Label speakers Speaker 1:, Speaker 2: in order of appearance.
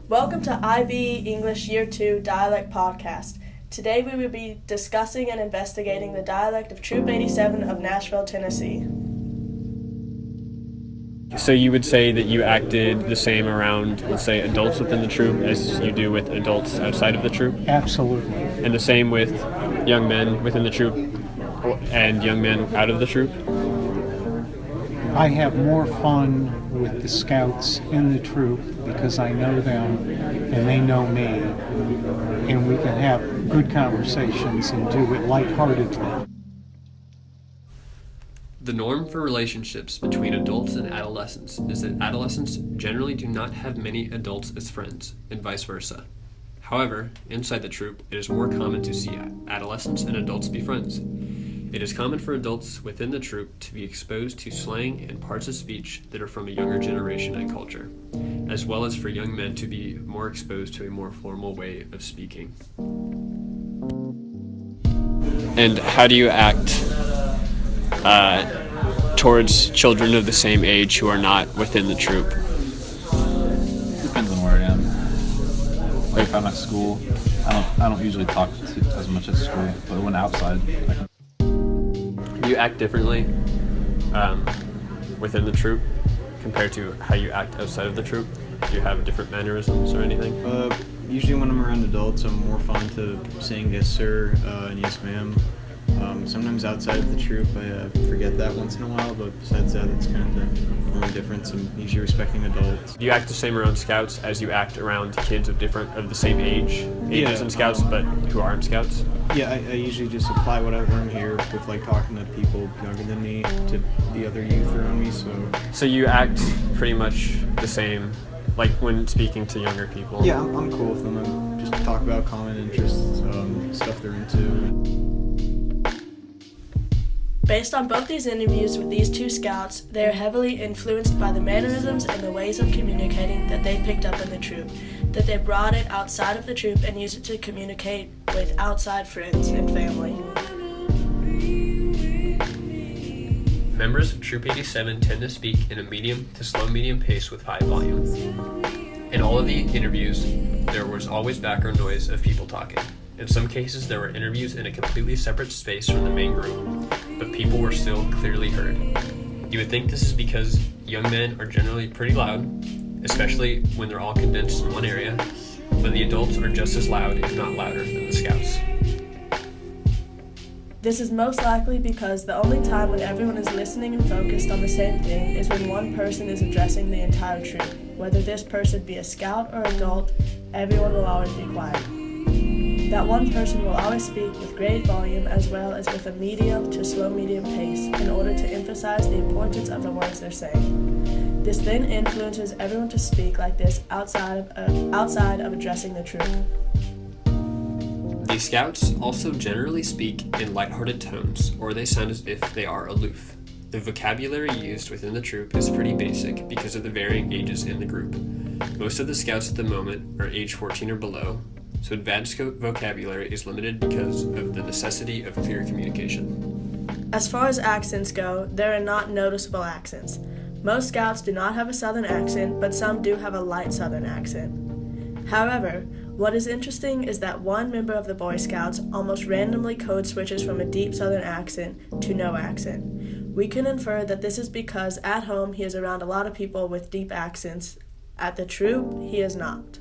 Speaker 1: Welcome to IB English Year 2 Dialect Podcast. Today we will be discussing and investigating the dialect of Troop 87 of Nashville, Tennessee.
Speaker 2: So you would say that you acted the same around, let's say, adults within the troop as you do with adults outside of the troop?
Speaker 3: Absolutely.
Speaker 2: And the same with young men within the troop and young men out of the troop?
Speaker 3: I have more fun with the scouts in the troop because I know them and they know me, and we can have good conversations and do it lightheartedly.
Speaker 4: The norm for relationships between adults and adolescents is that adolescents generally do not have many adults as friends, and vice versa. However, inside the troop, it is more common to see adolescents and adults be friends. It is common for adults within the troop to be exposed to slang and parts of speech that are from a younger generation and culture, as well as for young men to be more exposed to a more formal way of speaking.
Speaker 2: And how do you act towards children of the same age who are not within the troop?
Speaker 5: Depends on where I am. Like if I'm at school, I don't usually talk as much at school, but when outside,
Speaker 2: Do you act differently within the troop compared to how you act outside of the troop? Do you have different mannerisms or anything?
Speaker 6: Usually when I'm around adults, I'm more fond to saying yes sir and yes ma'am. Sometimes outside of the troop, I forget that once in a while, but besides that, it's kind of the only difference. I'm usually respecting adults.
Speaker 2: Do you act the same around scouts as you act around kids of the same ages in scouts, but who aren't scouts?
Speaker 6: Yeah, I usually just apply what I've learned here with like talking to people younger than me, to the other youth around me.
Speaker 2: So you act pretty much the same, like when speaking to younger people?
Speaker 6: Yeah, I'm cool with them. I just talk about common interests, stuff they're into.
Speaker 1: Based on both these interviews with these two scouts, they are heavily influenced by the mannerisms and the ways of communicating that they picked up in the troop, that they brought it outside of the troop and used it to communicate with outside friends and family.
Speaker 4: Members of Troop 87 tend to speak in a medium to slow-medium pace with high volume. In all of the interviews, there was always background noise of people talking. In some cases, there were interviews in a completely separate space from the main group, but people were still clearly heard. You would think this is because young men are generally pretty loud, especially when they're all condensed in one area, but the adults are just as loud, if not louder, than the scouts.
Speaker 1: This is most likely because the only time when everyone is listening and focused on the same thing is when one person is addressing the entire troop. Whether this person be a scout or adult, everyone will always be quiet. That one person will always speak with great volume as well as with a medium to slow-medium pace in order to emphasize the importance of the words they're saying. This then influences everyone to speak like this outside of addressing the troop.
Speaker 4: The scouts also generally speak in lighthearted tones, or they sound as if they are aloof. The vocabulary used within the troop is pretty basic because of the varying ages in the group. Most of the scouts at the moment are age 14 or below, so advanced vocabulary is limited because of the necessity of clear communication.
Speaker 1: As far as accents go, there are not noticeable accents. Most scouts do not have a southern accent, but some do have a light southern accent. However, what is interesting is that one member of the Boy Scouts almost randomly code switches from a deep southern accent to no accent. We can infer that this is because at home he is around a lot of people with deep accents. At the troop, he is not.